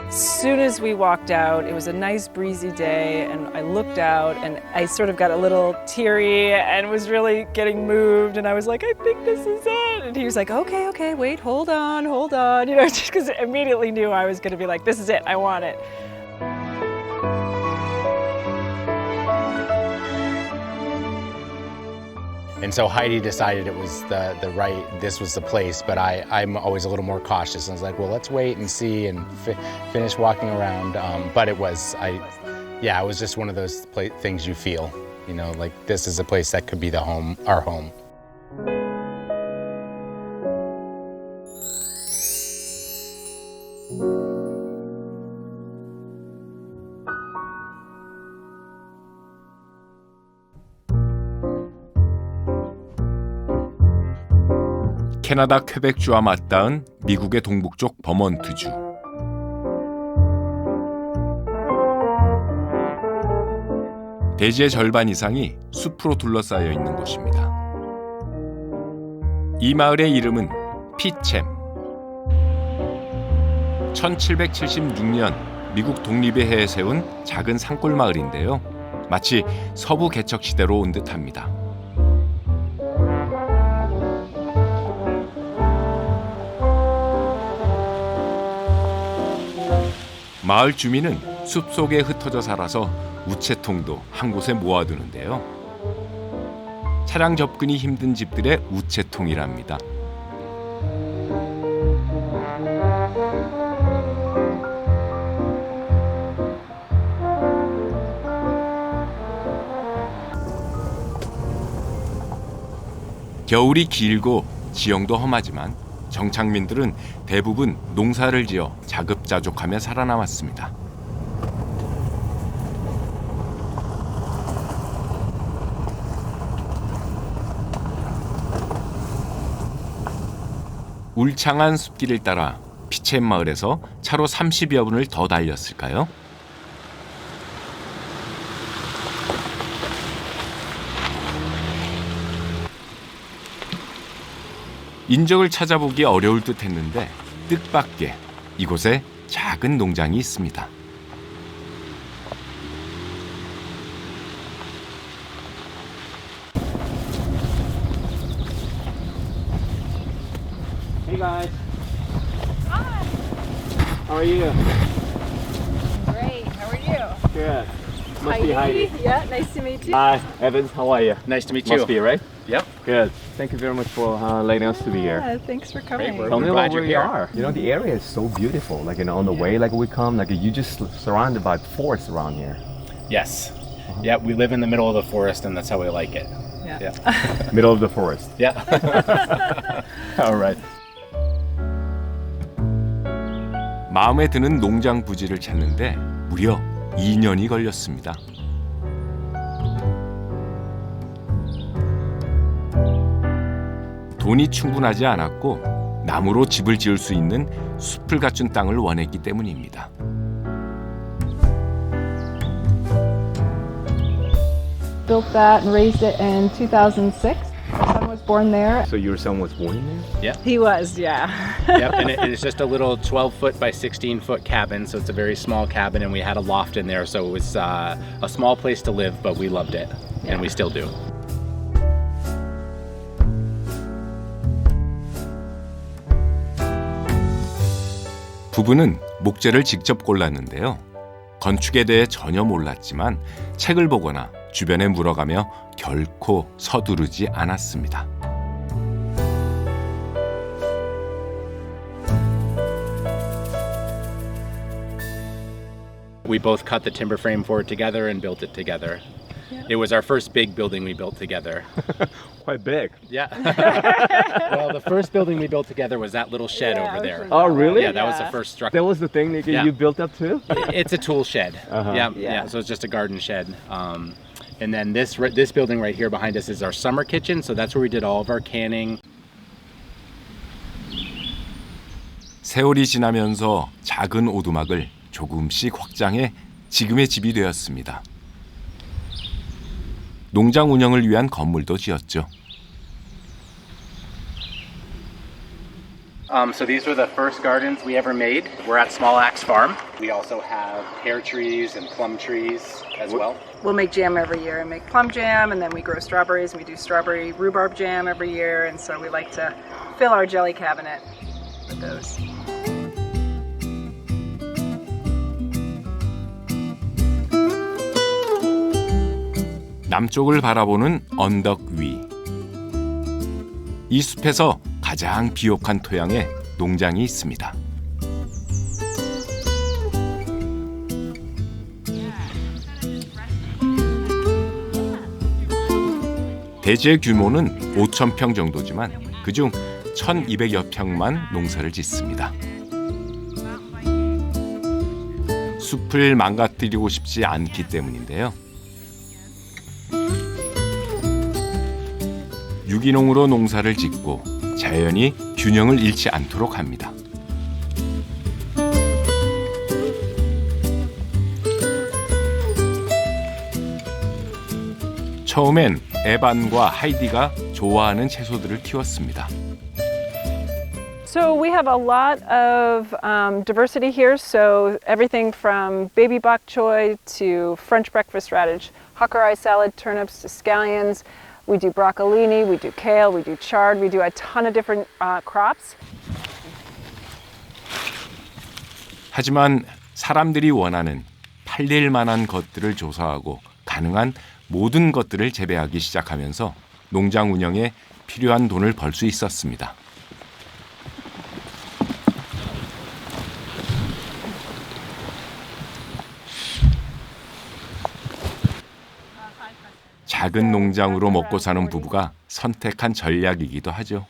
As soon as we walked out, it was a nice breezy day, and I looked out and I sort of got a little teary and was really getting moved, and I was like, I think this is it. And he was like, okay, wait, hold on, you know, just because I immediately knew I was going to be like, this is it, I want it. And so Heidi decided it was this was the place, but I'm always a little more cautious. I was like, well, let's wait and see and finish walking around. But it was just one of those things you feel, you know, like this is a place that could be our home. 캐나다 퀘벡주와 맞닿은 미국의 동북쪽 버몬트주. 대지의 절반 이상이 숲으로 둘러싸여 있는 곳입니다. 이 마을의 이름은 피챔. 1776년 미국 독립의 해에 세운 작은 산골 마을인데요. 마치 서부 개척 시대로 온 듯합니다. 마을 주민은 숲속에 흩어져 살아서 우체통도 한 곳에 모아두는데요. 차량 접근이 힘든 집들의 우체통이랍니다. 겨울이 길고 지형도 험하지만 정착민들은 대부분 농사를 지어 자급자족하며 살아남았습니다. 울창한 숲길을 따라 피첸 마을에서 차로 30여 분을 더 달렸을까요? 인적을 찾아보기 어려울 듯 했는데 뜻밖의 이곳에 작은 농장이 있습니다. Hey guys. Hi. How are you? Great, how are you? Good. Must be Heidi. Yeah, nice to meet you. Hi, Evans. How are you? Nice to meet you. Must be, right? Yep. Good. Thank you very much for letting us to be here. Yeah, thanks for coming. Great, Tell me glad about where you're you here. are. You know, the area is so beautiful. Like, you know, on the way, like we come, like you just surrounded by forests around here. Yes. Yeah, we live in the middle of the forest, and that's how we like it. Yeah. Middle of the forest. Yeah. All right. 마음에 드는 농장 부지를 찾는데 무려 2년이 걸렸습니다. 돈이 충분하지 않았고 나무로 집을 지을 수 있는 숲을 갖춘 땅을 원했기 때문입니다. Built that and raised it in 2006. My son was born there. So your son was born in there? Yeah. He was, yeah. Yep, and it's just a little 12-foot by 16-foot cabin, so it's a very small cabin, and we had a loft in there, so it was a small place to live, but we loved it, and we still do. 부부는 목재를 직접 골랐는데요. 건축에 대해 전혀 몰랐지만 책을 보거나 주변에 물어가며 결코 서두르지 않았습니다. We both cut the timber frame for it together and built it together. It was our first big building we built together. Quite big. Yeah. Well, the first building we built together was that little shed over there. Oh, really? Yeah, that was the first structure. That was the thing that you built up too? It's a tool shed. Yeah. So it's just a garden shed. And then this building right here behind us is our summer kitchen. So that's where we did all of our canning. 세월이 지나면서 작은 오두막을 조금씩 확장해 지금의 집이 되었습니다. 농장 운영을 위한 건물도 지었죠. So these were the first gardens we ever made. We're at Small Axe Farm. We also have pear trees and plum trees as well. We'll make jam every year and make plum jam, and then we grow strawberries and we do strawberry rhubarb jam every year, and so we like to fill our jelly cabinet with those. 남쪽을 바라보는 언덕 위. 이 숲에서 가장 비옥한 토양에 농장이 있습니다. 대지의 규모는 5,000평 정도지만 그중 1,200여 평만 농사를 짓습니다. 숲을 망가뜨리고 싶지 않기 때문인데요. 유기농으로 농사를 짓고 자연이 균형을 잃지 않도록 합니다. 처음엔 에반과 하이디가 좋아하는 채소들을 키웠습니다. So we have a lot of diversity here. So everything from baby bok choy to French breakfast radish, hawker salad, turnips to scallions. We do broccolini, we do kale, we do chard, we do a ton of different crops. 하지만 사람들이 원하는 팔릴 만한 것들을 조사하고 가능한 모든 것들을 재배하기 시작하면서 농장 운영에 필요한 돈을 벌 수 있었습니다. 작은 농장으로 먹고 사는 부부가 선택한 전략이기도 하죠.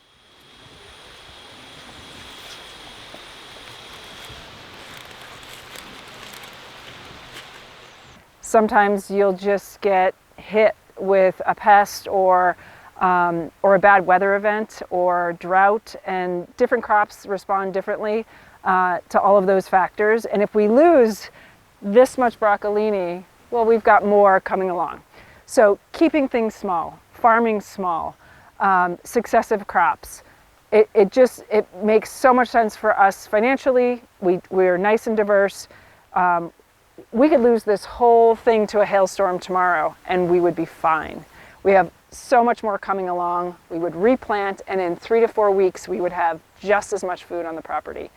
Sometimes you'll just get hit with a pest or a bad weather event or drought, and different crops respond differently to all of those factors. And if we lose this much broccolini, well, we've got more coming along. So keeping things small, farming small, successive crops, it makes so much sense for us financially. We're nice and diverse. We could lose this whole thing to a hailstorm tomorrow and we would be fine. We have so much more coming along. We would replant, and in 3 to 4 weeks we would have just as much food on the property.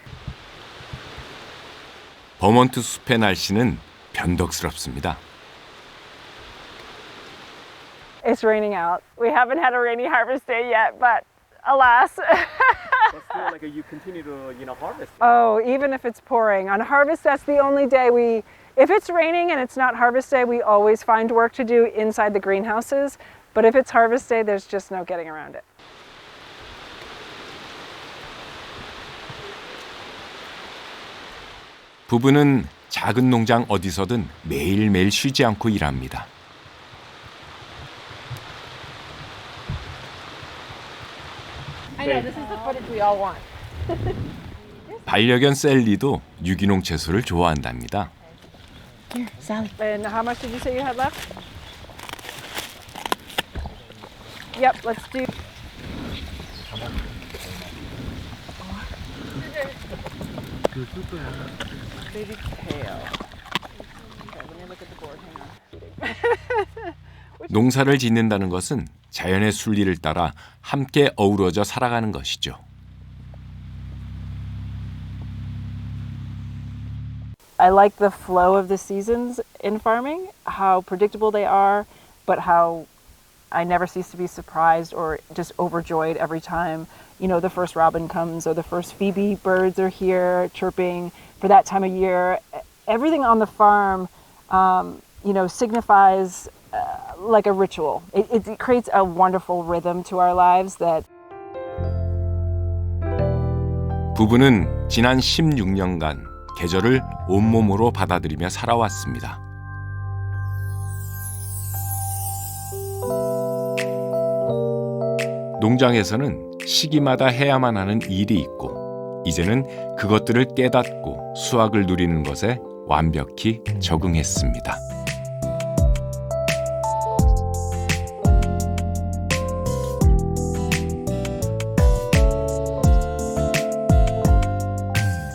버몬트 숲의 날씨는 변덕스럽습니다. It's raining out. We haven't had a rainy harvest day yet, but alas. But still, like you continue to, harvest. Oh, even if it's pouring. On harvest, that's the only day if it's raining and it's not harvest day, we always find work to do inside the greenhouses. But if it's harvest day, there's just no getting around it. 부부는 작은 농장 어디서든 매일매일 쉬지 않고 일합니다. I know, this is the footage we all want. 반려견 셀리도 유기농 채소를 좋아한답니다. Here, Sally. And how much did you say you had left? Yep, let's do. Baby kale. Okay, let me look at the board. Hang on. 농사를 짓는다는 것은 자연의 순리를 따라 함께 어우러져 살아가는 것이죠. I like the flow of the seasons in farming, how predictable they are, but how I never cease to be surprised or just overjoyed every time, the first robin comes or the first phoebe birds are here chirping for that time of year. Everything on the farm, signifies like a ritual. It creates a wonderful rhythm to our lives that. 부부는 지난 16년간 계절을 온몸으로 받아들이며 살아왔습니다. 농장에서는 시기마다 해야만 하는 일이 있고 이제는 그것들을 깨닫고 수확을 누리는 것에 완벽히 적응했습니다.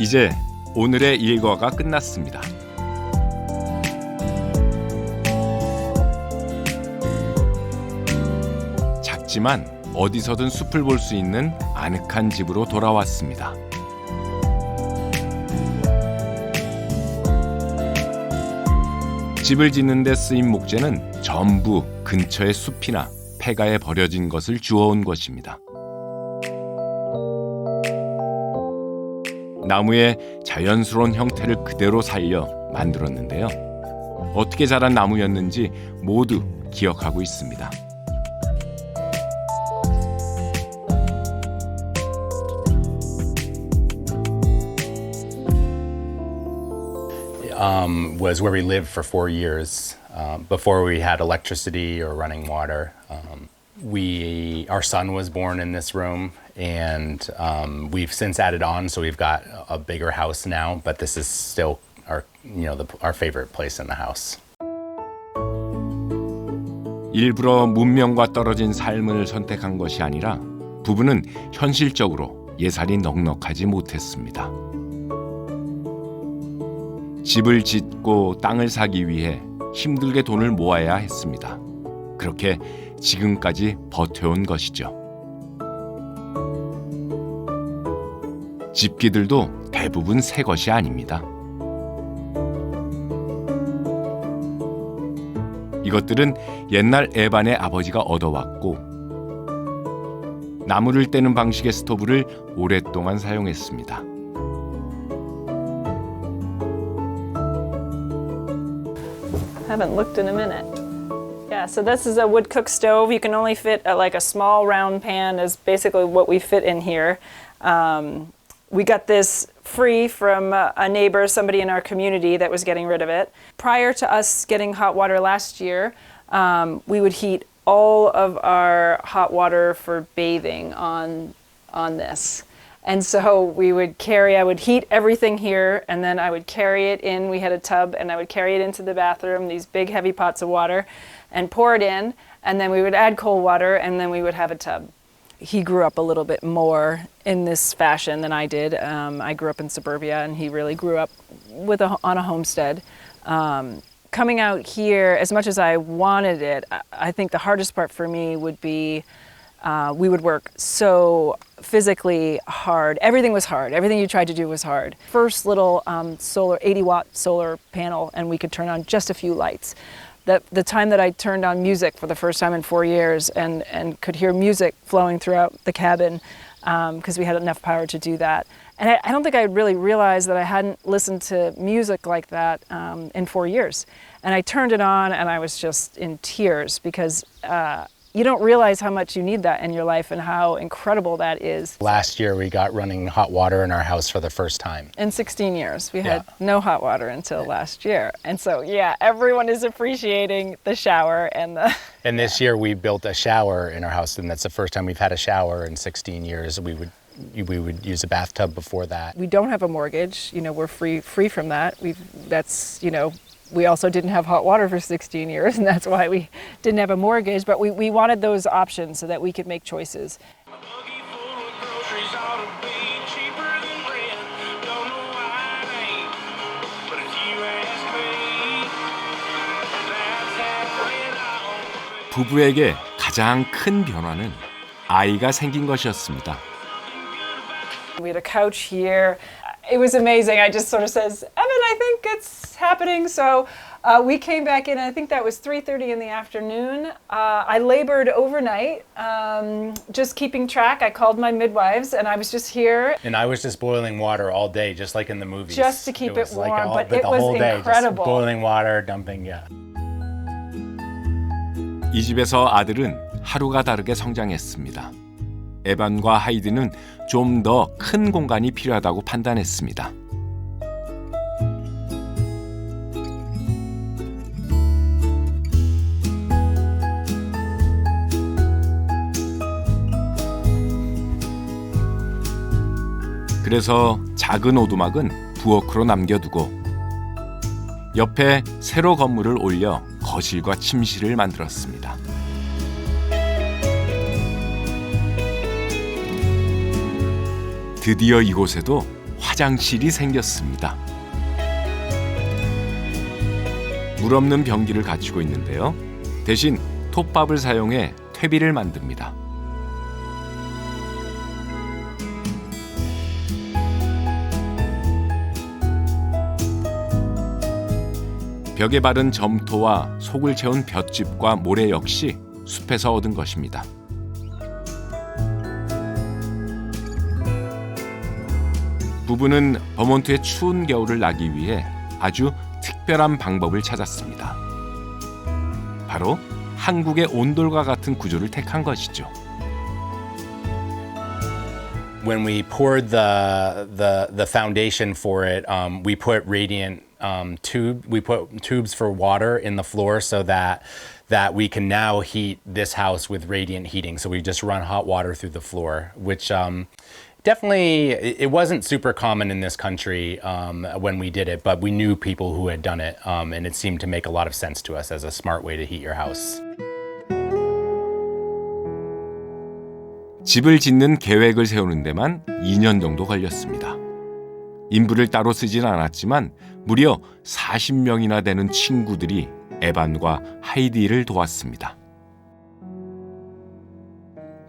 이제 오늘의 일과가 끝났습니다. 작지만 어디서든 숲을 볼 수 있는 아늑한 집으로 돌아왔습니다. 집을 짓는 데 쓰인 목재는 전부 근처의 숲이나 폐가에 버려진 것을 주워온 것입니다. 나무의 자연스러운 형태를 그대로 살려 만들었는데요. 어떻게 자란 나무였는지 모두 기억하고 있습니다. Was where we lived for 4 years before we had electricity or running water. Our son was born in this room, and we've since added on, so we've got a bigger house now. But this is still our favorite place in the house. 일부러 문명과 떨어진 삶을 선택한 것이 아니라 부부는 현실적으로 예산이 넉넉하지 못했습니다. 집을 짓고 땅을 사기 위해 힘들게 돈을 모아야 했습니다. 그렇게 지금까지 버텨온 것이죠. 집기들도 대부분 새 것이 아닙니다. 이것들은 옛날 에반의 아버지가 얻어왔고 나무를 떼는 방식의 스토브를 오랫동안 사용했습니다. Haven't looked in a minute. Yeah, so this is a wood cook stove. You can only fit like a small round pan is basically what we fit in here. We got this free from a neighbor, somebody in our community that was getting rid of it. Prior to us getting hot water last year, we would heat all of our hot water for bathing on this. And so I would heat everything here, and then I would carry it in. We had a tub, and I would carry it into the bathroom, these big heavy pots of water, and pour it in, and then we would add cold water, and then we would have a tub. He grew up a little bit more in this fashion than I did. I grew up in suburbia, and he really grew up on a homestead. Coming out here, as much as I wanted it, I think the hardest part for me would be we would work so physically hard. Everything was hard. Everything you tried to do was hard. First little 80-watt solar panel, and we could turn on just a few lights. The time that I turned on music for the first time in 4 years and could hear music flowing throughout the cabin because we had enough power to do that. And I don't think I really realized that I hadn't listened to music like that in 4 years. And I turned it on, and I was just in tears because you don't realize how much you need that in your life and how incredible that is. Last year we got running hot water in our house for the first time. In 16 years. We had no hot water until last year. And so, everyone is appreciating the shower and the... And this year we built a shower in our house, and that's the first time we've had a shower in 16 years. We would use a bathtub before that. We don't have a mortgage. We're free from that. We also didn't have hot water for 16 years, and that's why we didn't have a mortgage, but we wanted those options so that we could make choices. 부부에게 가장 큰 변화는 아이가 생긴 것이었습니다. We had a couch here. It was amazing. I just sort of says, Evan, I think it's happening. So we came back in, I think that was 3:30 in the afternoon. I labored overnight, just keeping track. I called my midwives, and I was just here. And I was just boiling water all day, just like in the movies. Just to keep it warm, but it the was whole day, incredible. Just boiling water, dumping, 이 집에서 아들은 하루가 다르게 성장했습니다. 에반과 하이디는 좀 더 큰 공간이 필요하다고 판단했습니다. 그래서 작은 오두막은 부엌으로 남겨두고 옆에 세로 건물을 올려 거실과 침실을 만들었습니다. 드디어 이곳에도 화장실이 생겼습니다. 물 없는 변기를 갖추고 있는데요. 대신 톱밥을 사용해 퇴비를 만듭니다. 벽에 바른 점토와 속을 채운 볏짚과 모래 역시 숲에서 얻은 것입니다. 부부는 버몬트의 추운 겨울을 나기 위해 아주 특별한 방법을 찾았습니다. 바로 한국의 온돌과 같은 구조를 택한 것이죠. When we poured the foundation for it, we put radiant we put tubes for water in the floor so that we can now heat this house with radiant heating. So we just run hot water through the floor, which definitely it wasn't super common in this country when we did it, but we knew people who had done it, and it seemed to make a lot of sense to us as a smart way to heat your house. 집을 짓는 계획을 세우는 데만 2년 정도 걸렸습니다. 인부를 따로 쓰진 않았지만 무려 40명이나 되는 친구들이 에반과 하이디를 도왔습니다.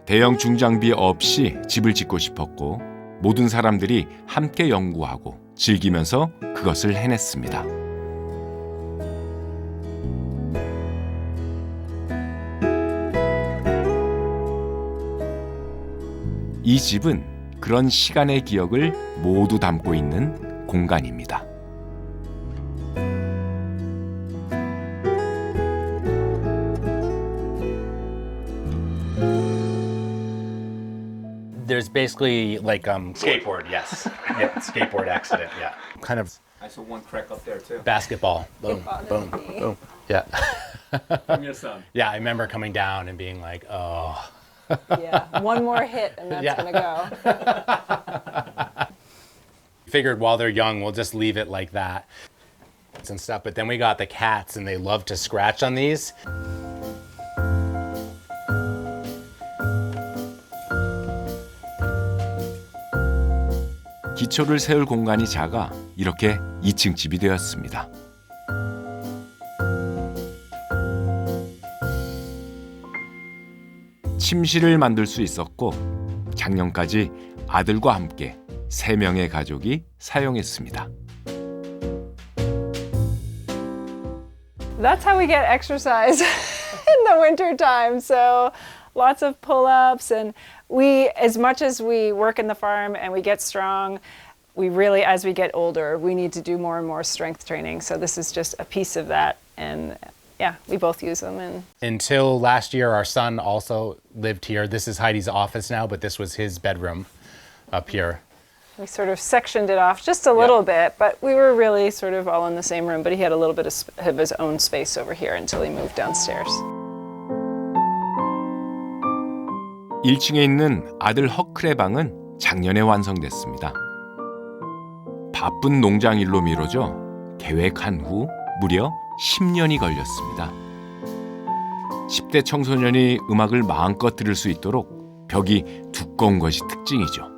대형 중장비 없이 집을 짓고 싶었고 모든 사람들이 함께 연구하고 즐기면서 그것을 해냈습니다. 이 집은 그런 시간의 기억을 모두 담고 있는 공간입니다. There's basically like skateboard, yes. Yeah, skateboard accident, yeah. Kind of I saw one crack up there too. basketball. Boom, boom, boom. Yeah. From your son. Yeah, I remember coming down and being like, oh. Yeah, one more hit and that's Yeah. gonna go. Figured while they're young, we'll just leave it like that and stuff. But then we got the cats and they love to scratch on these. 기초를 세울 공간이 작아 이렇게 2층 집이 되었습니다. 침실을 만들 수 있었고 작년까지 아들과 함께 3명의 가족이 사용했습니다. That's how we get exercise in the winter time. So lots of pull-ups, and we, as much as we work in the farm and we get strong, we really, as we get older, we need to do more and more strength training. So this is just a piece of that, and yeah, we both use them. And Until last year, our son also lived here. This is Heidi's office now, but this was his bedroom up here. we sort of sectioned it off just a little bit, but we were really sort of all in the same room. But he had a little bit of his own space over here until he moved downstairs. 1층에 있는 아들 허클의 방은 작년에 완성됐습니다. 바쁜 농장 일로 미뤄져 계획한 후 무려 10년이 걸렸습니다. 10대 청소년이 음악을 마음껏 들을 수 있도록 벽이 두꺼운 것이 특징이죠.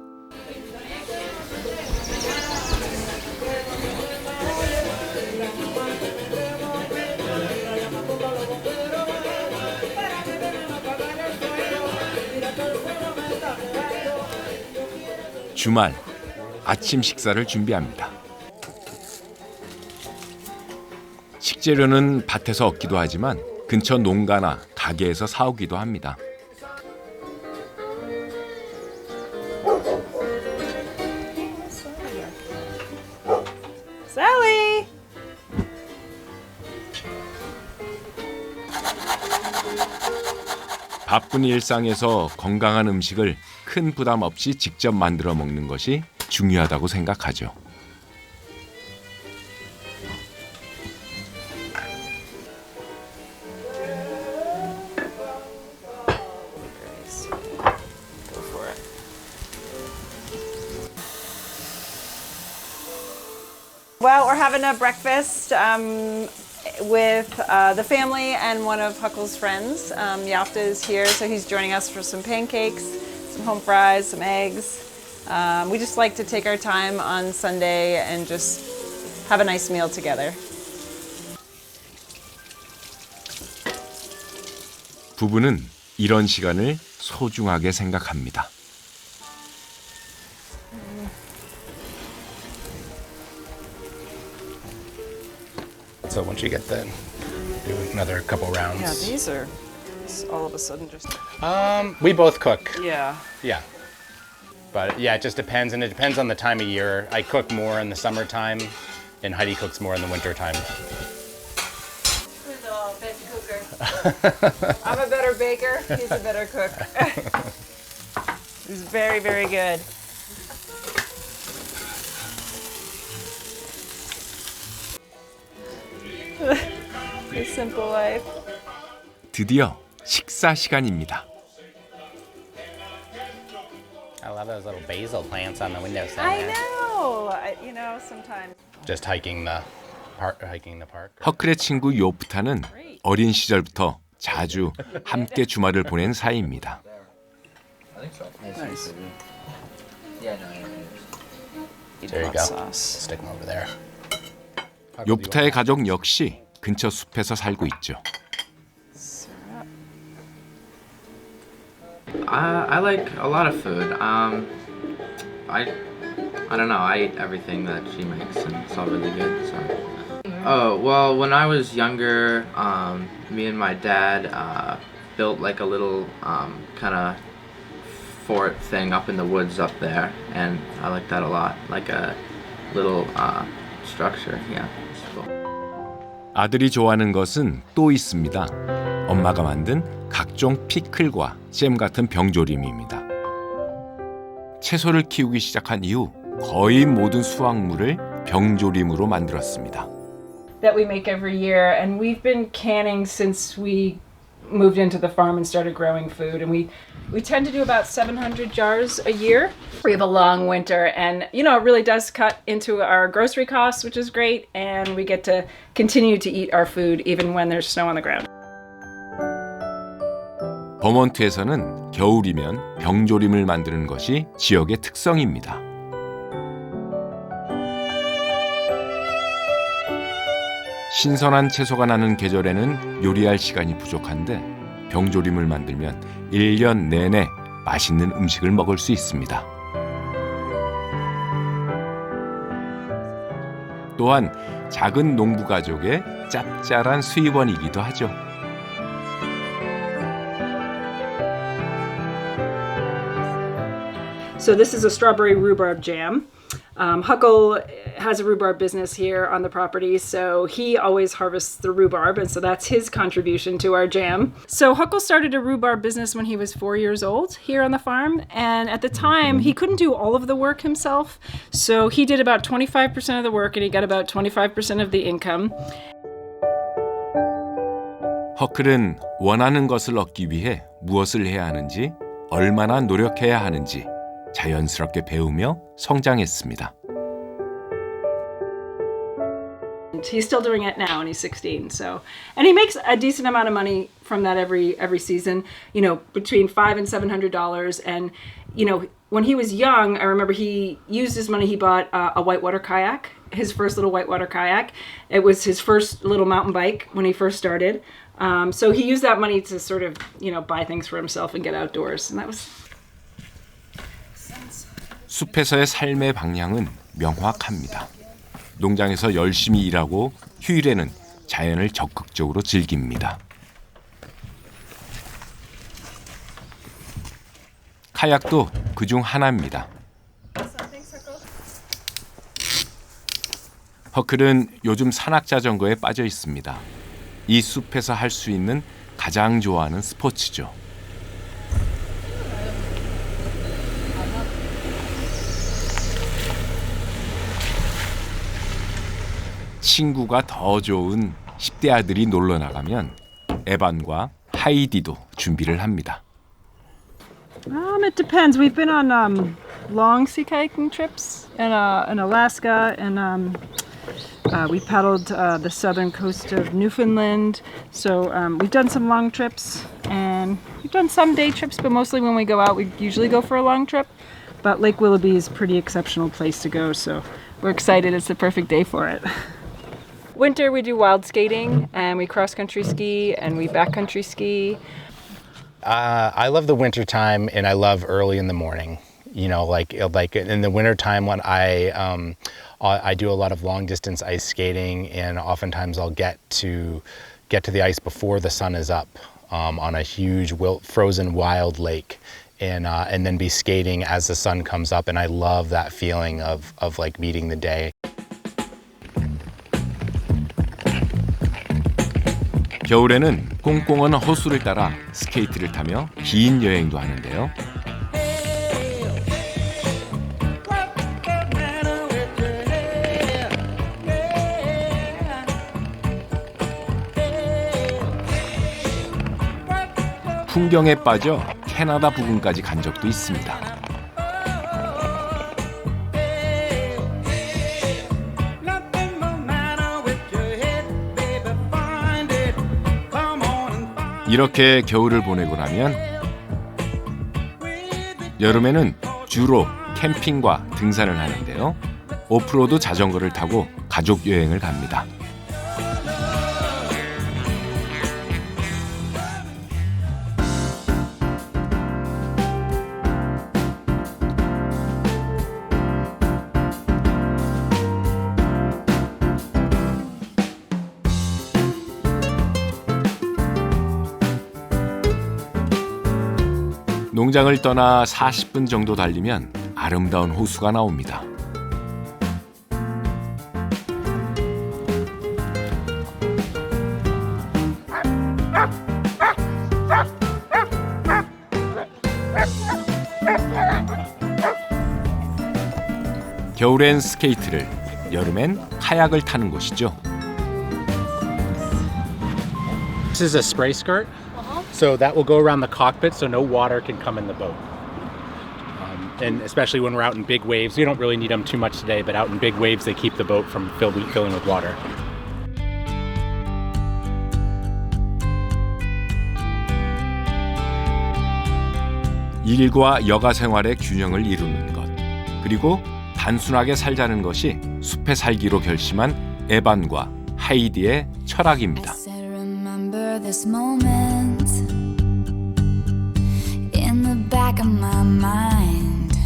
주말 아침 식사를 준비합니다. 식재료는 밭에서 얻기도 하지만 근처 농가나 가게에서 사오기도 합니다. Sally! 바쁜 일상에서 건강한 음식을 큰 부담 없이 직접 만들어 먹는 것이 중요하다고 생각하죠. Well, we're having a breakfast with the family and one of Huckel's friends. Yafta is here, so he's joining us for some pancakes, some home fries, some eggs. We just like to take our time on Sunday and just have a nice meal together. 부부는 이런 시간을 소중하게 생각합니다. So once you get the, do another couple rounds. Yeah, these are all of a sudden just. We both cook. Yeah. Yeah. But yeah, it just depends, and it depends on the time of year. I cook more in the summertime, and Heidi cooks more in the wintertime. Who's the best cooker? I'm a better baker. He's a better cook. He's very, very good. The simple life. 드디어 식사 시간입니다. I love those little basil plants on the windowsill. I know. You know, sometimes. Just hiking the park. 허클의 친구 요프타는 어린 시절부터 자주 함께 주말을 보낸 사이입니다. Nice. There you go. Stick them over there. 요프타의 가족 역시 근처 숲에서 살고 있죠. I like a lot of food. I don't know. I eat everything that she makes, and it's all really good. So. Oh well, when I was younger, me and my dad built like a little kind of fort thing up in the woods up there, and I like that a lot. Like a little structure. Yeah, it's cool. 아들이 좋아하는 것은 또 있습니다. 엄마가 만든 각종 피클과 잼 같은 병조림입니다. 채소를 키우기 시작한 이후 거의 모든 수확물을 병조림으로 만들었습니다. That we make every year, and we've been canning since we moved into the farm and started growing food, and we tend to do about 700 jars a year. We have a long winter, and you know, it really does cut into our grocery costs, which is great, and we get to continue to eat our food even when there's snow on the ground. 버몬트에서는 겨울이면 병조림을 만드는 것이 지역의 특성입니다. 신선한 채소가 나는 계절에는 요리할 시간이 부족한데 병조림을 만들면 1년 내내 맛있는 음식을 먹을 수 있습니다. 또한 작은 농부 가족의 짭짤한 수입원이기도 하죠. So this is a strawberry rhubarb jam. Huckle has a rhubarb business here on the property, so he always harvests the rhubarb, and so that's his contribution to our jam. So Huckle started a rhubarb business when he was 4 years old here on the farm, and at the time he couldn't do all of the work himself, so he did about 25% of the work and he got about 25% of the income. 허클은 원하는 것을 얻기 위해 무엇을 해야 하는지, 얼마나 노력해야 하는지 자연스럽게 배우며 성장했습니다. He's still doing it now, and he's 16. So, and he makes a decent amount of money from that every season. You know, between $500 and $700. And you know, when he was young, I remember he used his money. He bought a whitewater kayak, his first little whitewater kayak. It was his first little mountain bike when he first started. So he used that money to sort of, you know, buy things for himself and get outdoors, and that was. 숲에서의 삶의 방향은 명확합니다. 농장에서 열심히 일하고 휴일에는 자연을 적극적으로 즐깁니다. 카약도 그중 하나입니다. 허클은 요즘 산악자전거에 빠져 있습니다. 이 숲에서 할 수 있는 가장 좋아하는 스포츠죠. 친구가 더 좋은 10대 아들이 놀러 나가면 에반과 하이디도 준비를 합니다. It depends. We've been on long sea kayaking trips in Alaska, and we paddled the southern coast of Newfoundland. So we've done some long trips, and we've done some day trips, but mostly when we go out, we usually go for a long trip. But Lake Willoughby is a pretty exceptional place to go, so we're excited. It's the perfect day for it. Winter, we do wild skating, and we cross-country ski, and we backcountry ski. I love the winter time, and I love early in the morning. You know, like in the winter time when I do a lot of long distance ice skating, and oftentimes I'll get to the ice before the sun is up on a huge frozen wild lake, and then be skating as the sun comes up, and I love that feeling of like meeting the day. 겨울에는 꽁꽁한 호수를 따라 스케이트를 타며 긴 여행도 하는데요. 풍경에 빠져 캐나다 부근까지 간 적도 있습니다. 이렇게 겨울을 보내고 나면 여름에는 주로 캠핑과 등산을 하는데요. 오프로드 자전거를 타고 가족 여행을 갑니다. 농장을 떠나 40분 정도 달리면 아름다운 호수가 나옵니다. 겨울엔 스케이트를, 여름엔 카약을 타는 곳이죠. This is a spray skirt, so that will go around the cockpit so no water can come in the boat. And especially when we're out in big waves, we don't really need them too much today, but out in big waves they keep the boat from filling with water. 일과 여가 생활의 균형을 이루는 것, 그리고 단순하게 살자는 것이 숲에 살기로 결심한 에반과 하이디의 철학입니다. This moment in the back of my mind,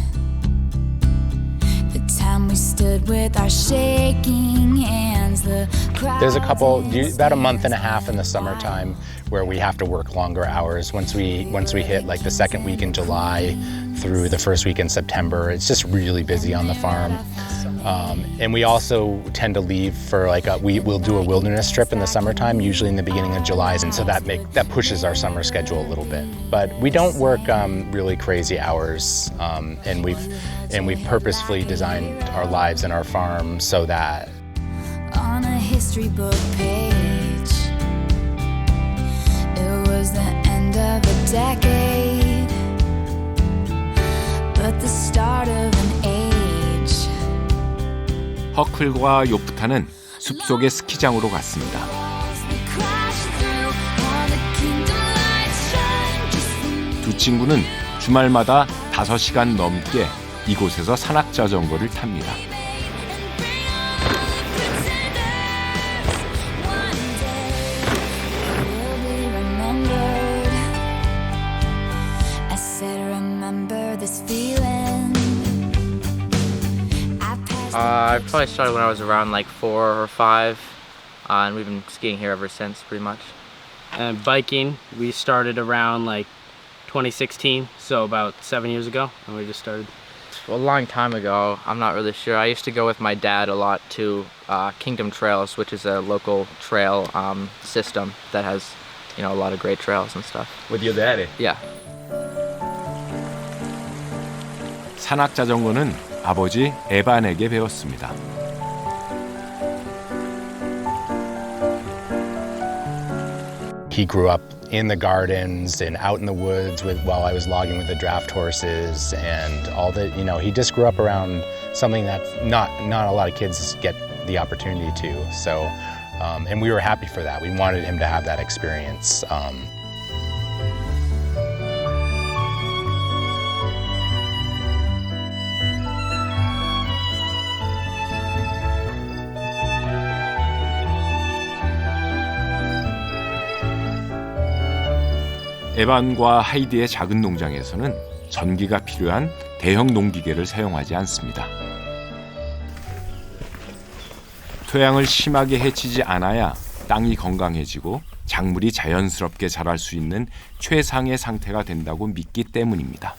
the time we stood with our shaking hands, the crowd. There's about a month and a half in the summertime where we have to work longer hours. Once we hit like the second week in July through the first week in September, it's just really busy on the farm. And we also tend to leave for we'll do a wilderness trip in the summertime, usually in the beginning of July, and so that pushes our summer schedule a little bit. But we don't work really crazy hours, and we've purposefully designed our lives and our farm so that on a history book page, it was the end of a decade, but the start of an age. 허클과 요프타는 숲속의 스키장으로 갔습니다. 두 친구는 주말마다 5시간 넘게 이곳에서 산악자전거를 탑니다. I probably started when I was around like 4 or 5, and we've been skiing here ever since, pretty much. And biking, we started around like 2016, so about 7 years ago, and we just started. A long time ago, I'm not really sure. I used to go with my dad a lot to Kingdom Trails, which is a local trail system that has, a lot of great trails and stuff. With your daddy? Yeah. 산악자전거는 아버지 에반에게 배웠습니다. he grew up in the gardens and out in the woods while I was logging with the draft horses and all that. He just grew up around something that not a lot of kids get the opportunity to. So, and we were happy for that. We wanted him to have that experience. 에반과 하이디의 작은 농장에서는 전기가 필요한 대형 농기계를 사용하지 않습니다. 토양을 심하게 해치지 않아야 땅이 건강해지고 작물이 자연스럽게 자랄 수 있는 최상의 상태가 된다고 믿기 때문입니다.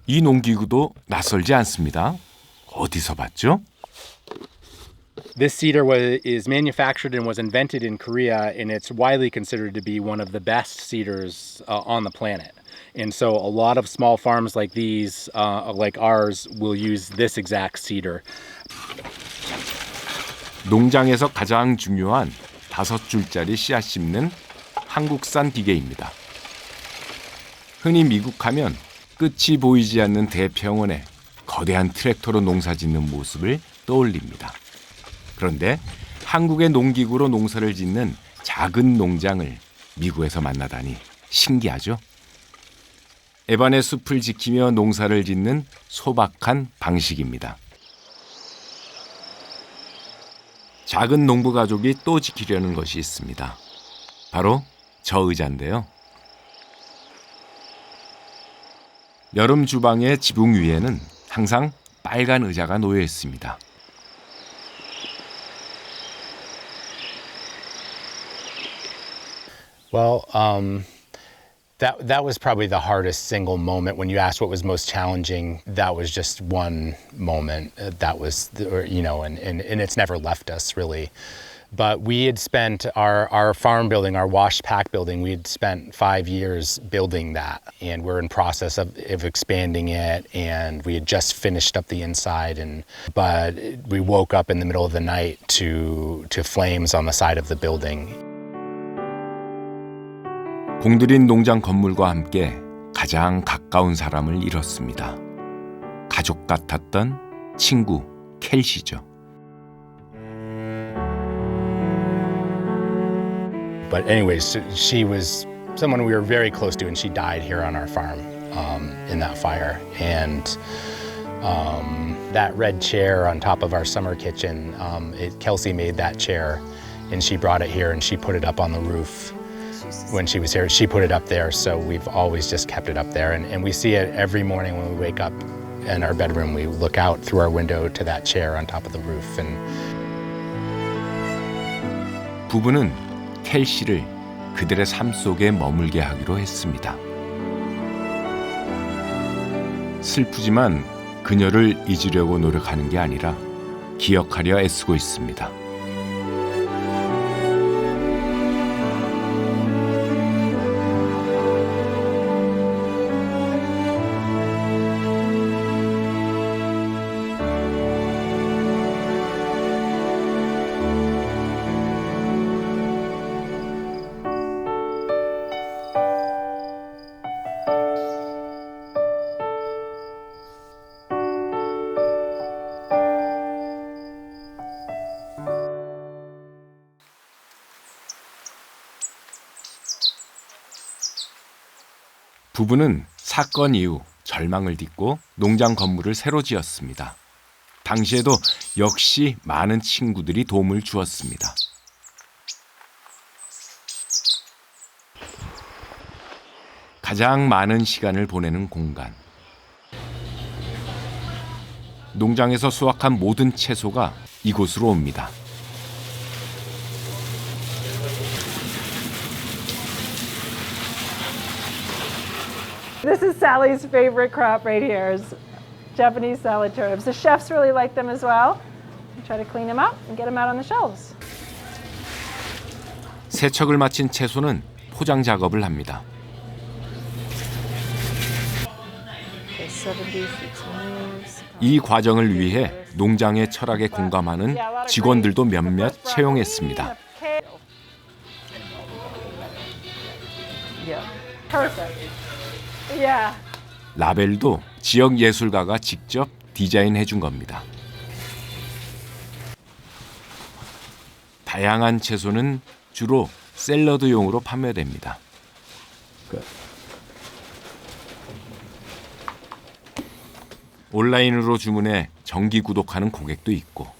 이 농기구도 낯설지 않습니다. 어디서 봤죠? This cedar is manufactured and was invented in Korea, and it's widely considered to be one of the best cedars on the planet. And so a lot of small farms like these, like ours, will use this exact cedar. 농장에서 가장 중요한 5줄짜리 씨앗 심는 한국산 기계입니다. 흔히 미국 하면 끝이 보이지 않는 대평원에 거대한 트랙터로 농사짓는 모습을 떠올립니다. 그런데 한국의 농기구로 농사를 짓는 작은 농장을 미국에서 만나다니 신기하죠? 에반의 숲을 지키며 농사를 짓는 소박한 방식입니다. 작은 농부 가족이 또 지키려는 것이 있습니다. 바로 저 의자인데요. 여름 주방의 지붕 위에는 항상 빨간 의자가 놓여 있습니다. Well, that was probably the hardest single moment. When you asked what was most challenging, that was just one moment. That was, and it's never left us really. But we had spent our farm building, our wash pack building, we had spent 5 years building that. And we're in process of expanding it. And we had just finished up the inside. But we woke up in the middle of the night to flames on the side of the building. 공들인 농장 건물과 함께 가장 가까운 사람을 잃었습니다. 가족 같았던 친구 켈시죠. But anyways, she was someone we were very close to, and she died here on our farm in that fire. And that red chair on top of our summer kitchen, Kelsey made that chair, and she brought it here, and she put it up on the roof. When she was here, she put it up there, so we've always just kept it up there. And we see it every morning when we wake up in our bedroom. We look out through our window to that chair on top of the roof. And 부부는 켈시를 그들의 삶 속에 머물게 하기로 했습니다. 슬프지만 그녀를 잊으려고 노력하는 게 아니라 기억하려 애쓰고 있습니다. 부부는 사건 이후 절망을 딛고 농장 건물을 새로 지었습니다. 당시에도 역시 많은 친구들이 도움을 주었습니다. 가장 많은 시간을 보내는 공간. 농장에서 수확한 모든 채소가 이곳으로 옵니다. This is Sally's favorite crop right here, is Japanese salad turnips. The chefs really like them as well. We try to clean them up and get them out on the shelves. 세척을 마친 채소는 포장 작업을 합니다. 이 과정을 위해 농장의 철학에 공감하는 직원들도 몇몇 채용했습니다. 라벨도 지역 예술가가 직접 디자인해 준 겁니다. 다양한 채소는 주로 샐러드용으로 판매됩니다. 온라인으로 주문해 정기 구독하는 고객도 있고,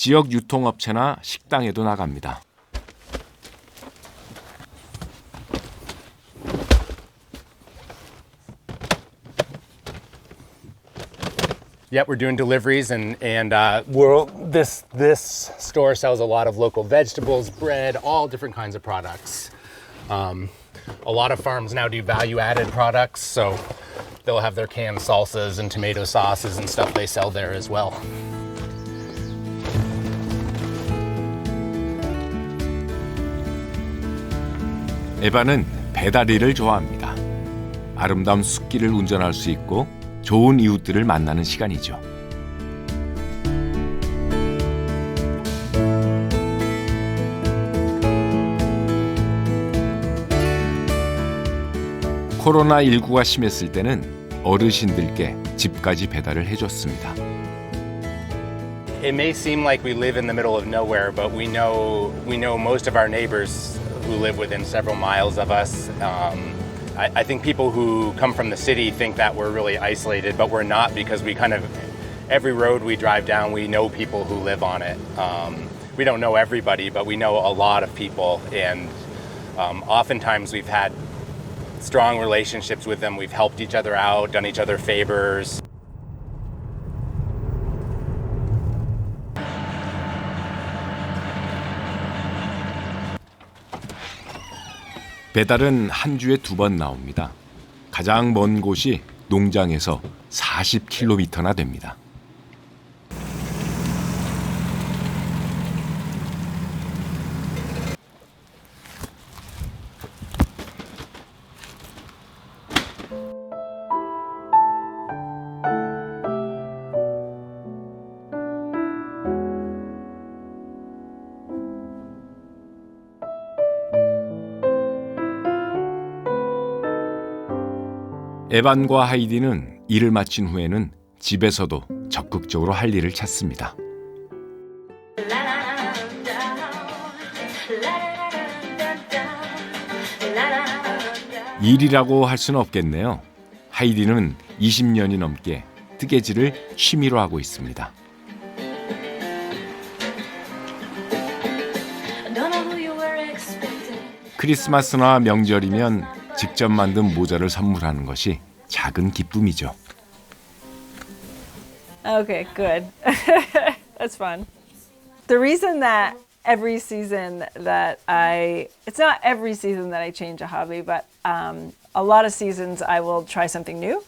지역 유통업체나 식당에도 나갑니다. Yep, we're doing deliveries, and this store sells a lot of local vegetables, bread, all different kinds of products. A lot of farms now do value-added products, so they'll have their canned salsas and tomato sauces and stuff they sell there as well. 에반은 배달 일을 좋아합니다. 아름다운 숲길을 운전할 수 있고 좋은 이웃들을 만나는 시간이죠. 코로나19가 심했을 때는 어르신들께 집까지 배달을 해줬습니다. It may seem like we live in the middle of nowhere, but we know most of our neighbors who live within several miles of us. I think people who come from the city think that we're really isolated, but we're not, because we kind of, every road we drive down, we know people who live on it. We don't know everybody, but we know a lot of people, and oftentimes we've had strong relationships with them. We've helped each other out, done each other favors. 배달은 한 주에 2번 나옵니다. 가장 먼 곳이 농장에서 40km나 됩니다. 에반과 하이디는 일을 마친 후에는 집에서도 적극적으로 할 일을 찾습니다. 일이라고 할 수는 없겠네요. 하이디는 20년이 넘게 뜨개질을 취미로 하고 있습니다. 크리스마스나 명절이면 직접 만든 모자를 선물하는 것이 작은 기쁨이죠. Okay, good. That's fun. The reason that every season that it's not every season that I change a hobby, but a lot of seasons I will try something new.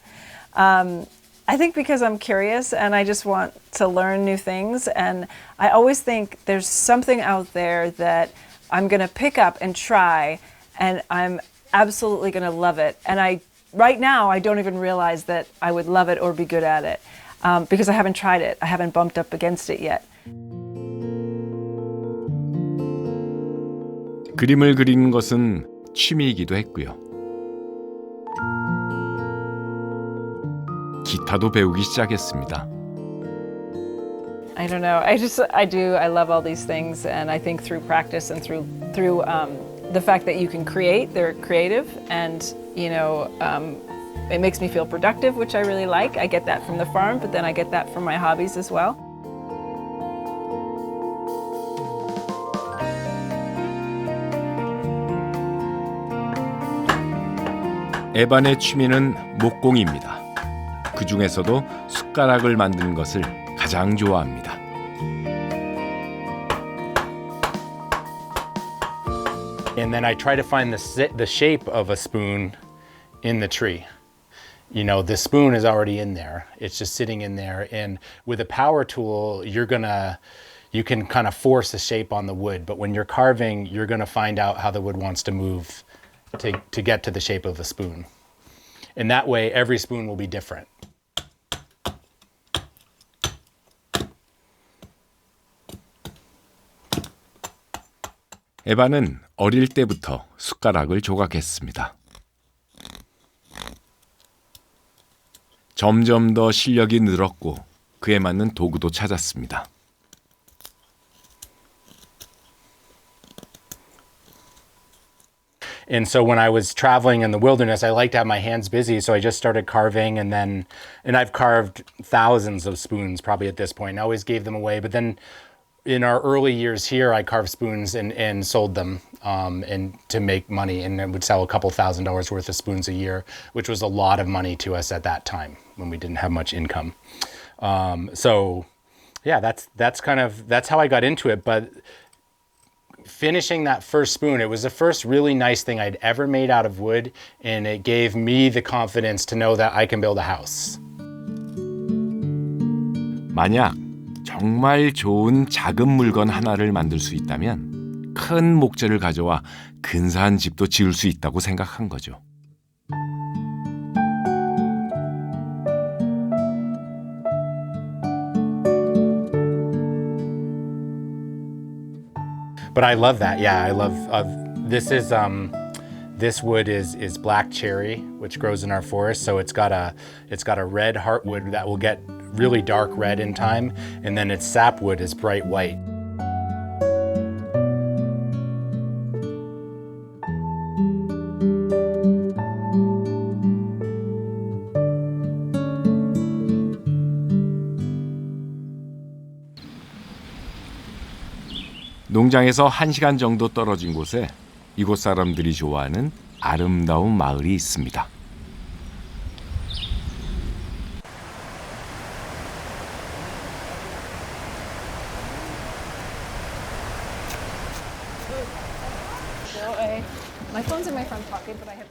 I think because I'm curious and I just want to learn new things, and I always think there's something out there that I'm going to pick up and try, and I'm absolutely going to love it. And right now, I don't even realize that I would love it or be good at it because I haven't tried it. I haven't bumped up against it yet. 그림을 그리는 것은 취미이기도 했고요. 기타도 배우기 시작했습니다. I don't know. I love all these things, and I think through practice and through the fact that you can create, they're creative, and it makes me feel productive, which I really like. I get that from the farm, but then I get that from my hobbies as well. 에반의 취미는 목공입니다. 그 중에서도 숟가락을 만드는 것을 가장 좋아합니다. And then I try to find the shape of a spoon in the tree. You know, the spoon is already in there. It's just sitting in there. And with a power tool, you can kind of force a shape on the wood. But when you're carving, you're going to find out how the wood wants to move to get to the shape of a spoon. And that way, every spoon will be different. 에반은 어릴 때부터 숟가락을 조각했습니다. 점점 더 실력이 늘었고 그에 맞는 도구도 찾았습니다. And so when I was traveling in the wilderness, I liked to have my hands busy, so I just started carving, and I've carved thousands of spoons probably at this point. I always gave them away, but then in our early years here, I carved spoons and sold them and to make money, and I would sell a couple $1,000s worth of spoons a year, which was a lot of money to us at that time when we didn't have much income. So yeah, that's how I got into it. But finishing that first spoon, it was the first really nice thing I'd ever made out of wood, and it gave me the confidence to know that I can build a house. 만약 정말 좋은 작은 물건 하나를 만들 수 있다면 큰 목재를 가져와 근사한 집도 지을 수 있다고 생각한 거죠. But I love that. Yeah, I love this wood is black cherry, which grows in our forest. So it's got a red heartwood that will get really dark red in time, and then its sapwood is bright white. 농장에서 1시간 정도 떨어진 곳에 이곳 사람들이 좋아하는 아름다운 마을이 있습니다.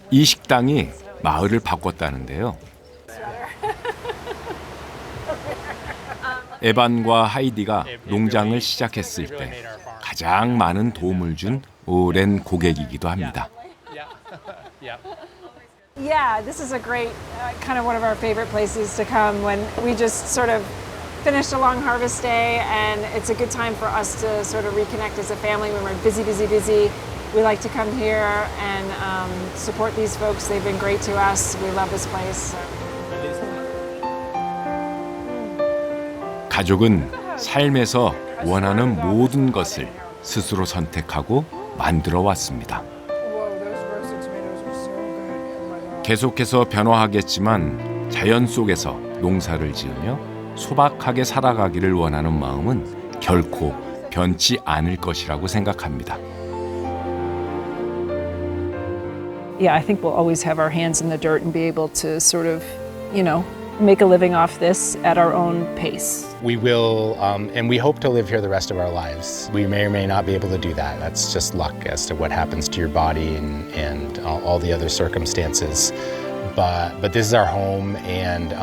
이 식당이 마을을 바꿨다는데요. 에반과 하이디가 농장을 시작했을 때 가장 많은 도움을 준 오랜 고객이기도 합니다. Yeah, this is a great, kind of one of our favorite places to come when we just sort of finished a long harvest day, and it's a good time for us to sort of reconnect as a family when we're busy. We like to come here and support these folks. They've been great to us. We love this place. 가족은 삶에서 원하는 모든 것을 스스로 선택하고 만들어 왔습니다. 계속해서 변화하겠지만 자연 속에서 농사를 지으며 소박하게 살아가기를 원하는 마음은 결코 변치 않을 것이라고 생각합니다. Yeah, I think we'll always have our hands in the dirt and be able to sort of, make a living off this at our own pace. We will, and we hope to live here the rest of our lives. We may or may not be able to do that. That's just luck as to what happens to your body and all the other circumstances. But this is our home, and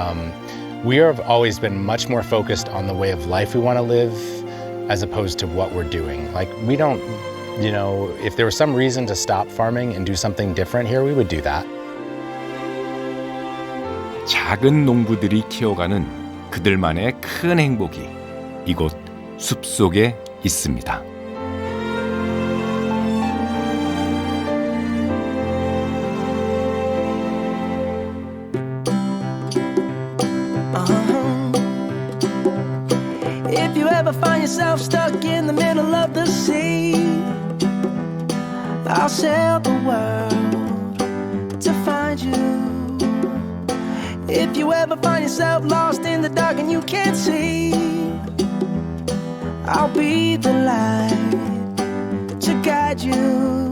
we have always been much more focused on the way of life we want to live as opposed to what we're doing. Like, we don't, if there was some reason to stop farming and do something different here, we would do that. 작은 농부들이 키워가는 그들만의 큰 행복이 이곳 숲속에 있습니다. If you ever find yourself stuck in the middle of the sea, I'll sail the world to find you. If you ever find yourself lost in the dark and you can't see, I'll be the light to guide you.